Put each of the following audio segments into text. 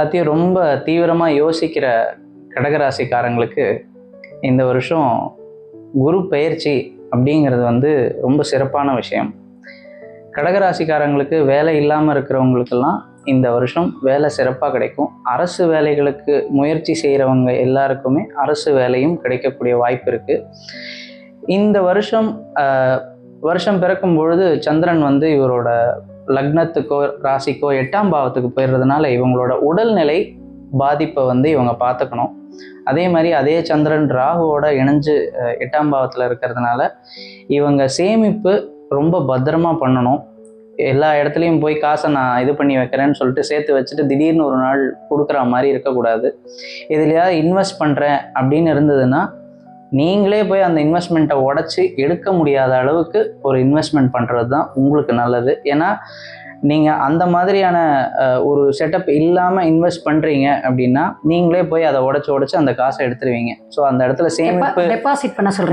எல்லாத்தையும் ரொம்ப தீவிரமாக யோசிக்கிற கடகராசிக்காரங்களுக்கு இந்த வருஷம் குரு பெயர்ச்சி அப்படிங்கிறது வந்து ரொம்ப சிறப்பான விஷயம். கடகராசிக்காரங்களுக்கு வேலை இல்லாமல் இருக்கிறவங்களுக்கெல்லாம் இந்த வருஷம் வேலை சிறப்பாக கிடைக்கும். அரசு வேலைகளுக்கு முயற்சி செய்கிறவங்க எல்லாருக்குமே அரசு வேலையும் கிடைக்கக்கூடிய வாய்ப்பு இருக்குது. இந்த வருஷம் பிறக்கும் பொழுது சந்திரன் வந்து இவரோட லக்னத்துக்கோ ராசிக்கோ 8ஆம் பாவத்துக்கு போயிடுறதுனால இவங்களோட உடல்நிலை பாதிப்பை வந்து இவங்க பார்த்துக்கணும். அதே மாதிரி அதே சந்திரன் ராகுவோட இணைஞ்சு 8ஆம் பாவத்தில் இருக்கிறதுனால இவங்க சேமிப்பு ரொம்ப பத்திரமா பண்ணணும். எல்லா இடத்துலையும் போய் காசை நான் இது பண்ணி வைக்கிறேன்னு சொல்லிட்டு சேர்த்து வச்சுட்டு திடீர்னு ஒரு நாள் கொடுக்குற மாதிரி இருக்கக்கூடாது. எதுலையாவது இன்வெஸ்ட் பண்ணுறேன் அப்படின்னு இருந்ததுன்னா நீங்களே போய் அந்த இன்வெஸ்ட்மெண்ட்டை உடச்சி எடுக்க முடியாத அளவுக்கு ஒரு இன்வெஸ்ட்மெண்ட் பண்ணுறது தான் உங்களுக்கு நல்லது. ஏன்னா நீங்கள் அந்த மாதிரியான ஒரு செட்டப் இல்லாமல் இன்வெஸ்ட் பண்ணுறீங்க அப்படின்னா நீங்களே போய் அதை உடச்சி அந்த காசை எடுத்துருவீங்க. ஸோ அந்த இடத்துல சேமிப்பு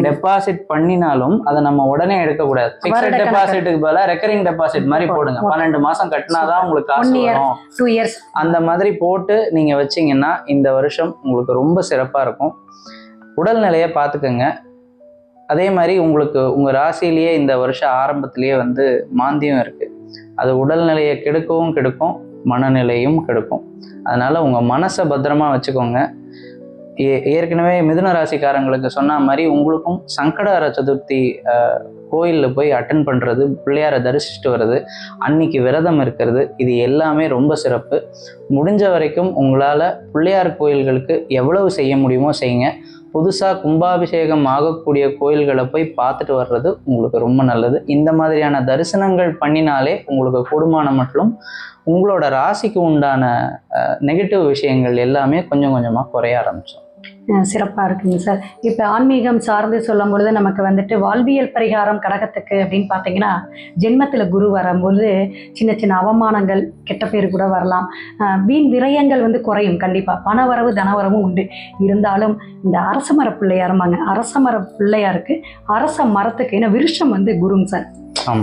டெபாசிட் பண்ணினாலும் அதை நம்ம உடனே எடுக்கக்கூடாது. ஃபிக்ஸட் டெபாசிட்டுக்கு பதிலாக ரெக்கரிங் டெபாசிட் மாதிரி போடுங்க. 12 மாதம் கட்டினாதான் உங்களுக்கு காசு வரும். 2 years அந்த மாதிரி போட்டு நீங்கள் வச்சிங்கன்னா இந்த வருஷம் உங்களுக்கு ரொம்ப சிறப்பாக இருக்கும். உடல்நிலையை பார்த்துக்கோங்க. அதே மாதிரி உங்களுக்கு உங்கள் ராசியிலேயே இந்த வருஷம் ஆரம்பத்திலேயே வந்து மாந்தியம் இருக்குது. அது உடல்நிலையை கெடுக்கும், மனநிலையும் கெடுக்கும். அதனால் உங்கள் மனசை பத்திரமா வச்சுக்கோங்க. ஏற்கனவே மிதுன ராசிக்காரங்களுக்கு சொன்ன மாதிரி உங்களுக்கும் சங்கடஹர சதுர்த்தி கோயிலில் போய் அட்டன் பண்ணுறது, பிள்ளையாரை தரிசிச்சுட்டு வர்றது, அன்னைக்கு விரதம் இருக்கிறது, இது எல்லாமே ரொம்ப சிறப்பு. முடிஞ்ச வரைக்கும் உங்களால் பிள்ளையார் கோயில்களுக்கு எவ்வளவு செய்ய முடியுமோ செய்யுங்க. புதுசாக கும்பாபிஷேகம் ஆகக்கூடிய கோயில்களை போய் பார்த்துட்டு வர்றது உங்களுக்கு ரொம்ப நல்லது. இந்த மாதிரியான தரிசனங்கள் பண்ணினாலே உங்களுக்கு கூடுமான மட்டும் உங்களோட ராசிக்கு உண்டான நெகட்டிவ் விஷயங்கள் எல்லாமே கொஞ்சம் கொஞ்சமாக குறைய ஆரம்பிச்சோம். சிறப்பாக இருக்குங்க சார். இப்போ ஆன்மீகம் சார்ந்து சொல்லும் பொழுது நமக்கு வந்துட்டு வாழ்வியல் பரிகாரம் கடகத்துக்கு அப்படின்னு பார்த்தீங்கன்னா ஜென்மத்தில் குரு வரும்போது சின்ன சின்ன அவமானங்கள், கெட்ட பேர் கூட வரலாம். வீண் விரயங்கள் வந்து குறையும். கண்டிப்பாக பணவரவு தனவரவும் உண்டு. இருந்தாலும் இந்த அரச மர பிள்ளையாருமாங்க, அரச மர பிள்ளையாருக்கு அரச மரத்துக்கு ஏன்னா விருஷம் வந்து குருங்க சார்.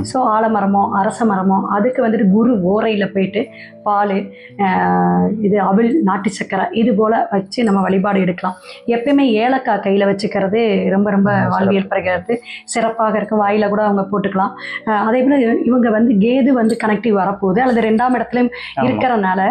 ஸோ ஆலமரமோ அரச மரமோ அதுக்கு வந்துட்டு குரு ஓரையில் போயிட்டு பால், இது அவிழ், நாட்டு சக்கரை இது போல் வச்சு நம்ம வழிபாடு எடுக்கலாம். எப்பயுமே ஏலக்காய் கையில் வச்சுக்கிறது ரொம்ப ரொம்ப வாழ்வியல் பரிகாரத்து சிறப்பாக இருக்கும். வாயில் கூட அவங்க போட்டுக்கலாம். அதே போல் இவங்க வந்து கேது வந்து கனெக்டிவ் வரப்போகுது அல்லது 2ஆம் இடத்துலையும் இருக்கிறனால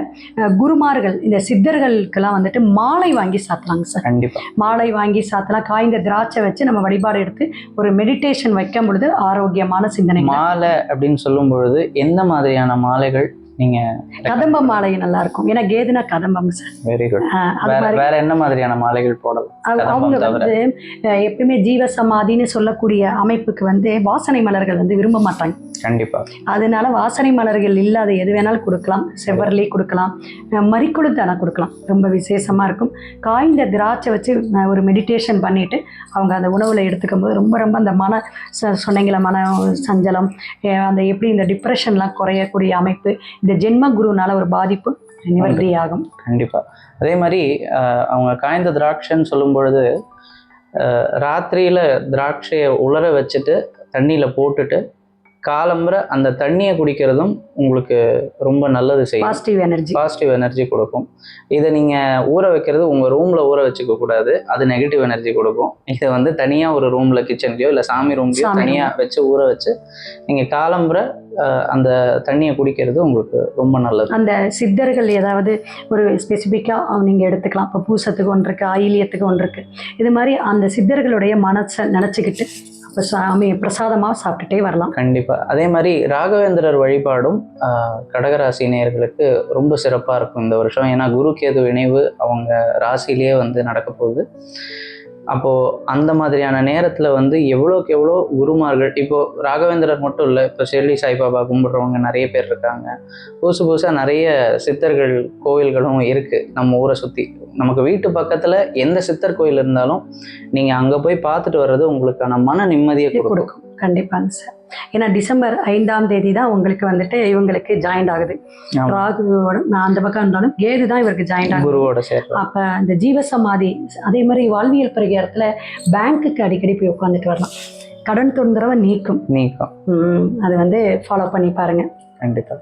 குருமார்கள் இந்த சித்தர்களுக்கெல்லாம் வந்துட்டு மாலை வாங்கி சாத்தலாங்க சார். கண்டிப்பாக மாலை வாங்கி சாத்தலாம். காய்ந்த திராட்சை வச்சு நம்ம வழிபாடு எடுத்து ஒரு மெடிடேஷன் வைக்கும் பொழுது ஆரோக்கியமான சிந்தனை. மாலை அப்படின்னு சொல்லும் பொழுது எந்த மாதிரியான மாலைகள்? நீங்க கதம்ப மாலை நல்லா இருக்கும். ஏன்னா கேதுனா கதம்பம் சார். Very good. வேற என்ன மாதிரியான மாலைகள் போடலாம்? அவங்க வந்து எப்பயுமே ஜீவ சமாதின்னு சொல்லக்கூடிய அமைப்புக்கு வந்து வாசனை மலர்கள் வந்து விரும்ப மாட்டாங்க. கண்டிப்பா. அதனால வாசனை மலர்கள் இல்லாத எது வேணாலும் கொடுக்கலாம். செவ்வரளி கொடுக்கலாம், மறிக்குழுந்தான கொடுக்கலாம். ரொம்ப விசேஷமா இருக்கும். காய்ந்த திராட்சை வச்சு ஒரு மெடிடேஷன் பண்ணிட்டு அவங்க அந்த உணவுல எடுத்துக்கும் போது ரொம்ப ரொம்ப அந்த மன சொன்னீங்கள மன சஞ்சலம், அந்த எப்படி இந்த டிப்ரெஷன்லாம் குறையக்கூடிய அமைப்பு, இந்த ஜென்ம குருனால ஒரு பாதிப்பு நிவர்த்தி ஆகும். கண்டிப்பா. அதே மாதிரி அவங்க காய்ந்த திராட்சைன்னு சொல்லும் பொழுது ராத்திரியில திராட்சையை உலர வச்சுட்டு தண்ணியில போட்டுட்டு காலம்புற அந்த தண்ணியை குடிக்கிறதும் உங்களுக்கு ரொம்ப நல்லது செய்யும். பாசிட்டிவ் எனர்ஜி கொடுக்கும். இதை நீங்கள் ஊற வைக்கிறது உங்கள் ரூமில் ஊற வச்சுக்க கூடாது. அது நெகட்டிவ் எனர்ஜி கொடுக்கும். இதை வந்து தனியாக ஒரு ரூமில் கிச்சன்லையோ இல்லை சாமி ரூம்லையோ தனியாக வச்சு ஊற வச்சு நீங்கள் காலம்புற அந்த தண்ணியை குடிக்கிறது உங்களுக்கு ரொம்ப நல்லது. அந்த சித்தர்கள் ஏதாவது ஒரு ஸ்பெசிஃபிக்காக நீங்கள் எடுத்துக்கலாம். இப்போ பூசத்துக்கு ஒன்று இருக்குது, ஆயிலியத்துக்கு ஒன்று இருக்குது. இது மாதிரி அந்த சித்தர்களுடைய மனசை நினச்சிக்கிட்டு இப்போ சாமி பிரசாதமாக சாப்பிட்டுட்டே வரலாம். கண்டிப்பாக. அதே மாதிரி ராகவேந்திரர் வழிபாடும் கடகராசி நேயர்களுக்கு ரொம்ப சிறப்பாக இருக்கும் இந்த வருஷம். ஏன்னா குரு கேது இணைவு அவங்க ராசியிலேயே வந்து நடக்க போகுது. அப்போது அந்த மாதிரியான நேரத்தில் வந்து எவ்வளோக்கு எவ்வளோ குருமார்கள், இப்போது ராகவேந்திரர் மட்டும் இல்லை, இப்போ ஷிர்டி சாய்பாபா கும்பிட்றவங்க நிறைய பேர் இருக்காங்க. புதுசாக நிறைய சித்தர்கள் கோவில்களும் இருக்குது நம்ம ஊரை சுற்றி. நமக்கு வீட்டு பக்கத்தில் எந்த சித்தர் கோயில் இருந்தாலும் நீங்கள் அங்கே போய் பார்த்துட்டு வர்றது உங்களுக்கான மன நிம்மதியை கொடுக்கும். கண்டிப்பாங்க சார். ஏன்னா டிசம்பர் 5ஆம் தேதி தான் உங்களுக்கு வந்துட்டு இவங்களுக்கு ஜாயிண்ட் ஆகுது. ராகுவோட அந்த பக்கம் இருந்தாலும் கேது தான் இவருக்கு ஜாயிண்ட் ஆகுது, குருவோட சேர்த்து. அப்போ இந்த ஜீவசமாதி அதே மாதிரி வாழ்வியல் பரிகாரத்தில் பேங்க்குக்கு அடிக்கடி போய் உட்காந்துட்டு வரலாம். கடன் தொந்தரவை நீக்கும். அது வந்து ஃபாலோ பண்ணி பாருங்க. கண்டிப்பாக.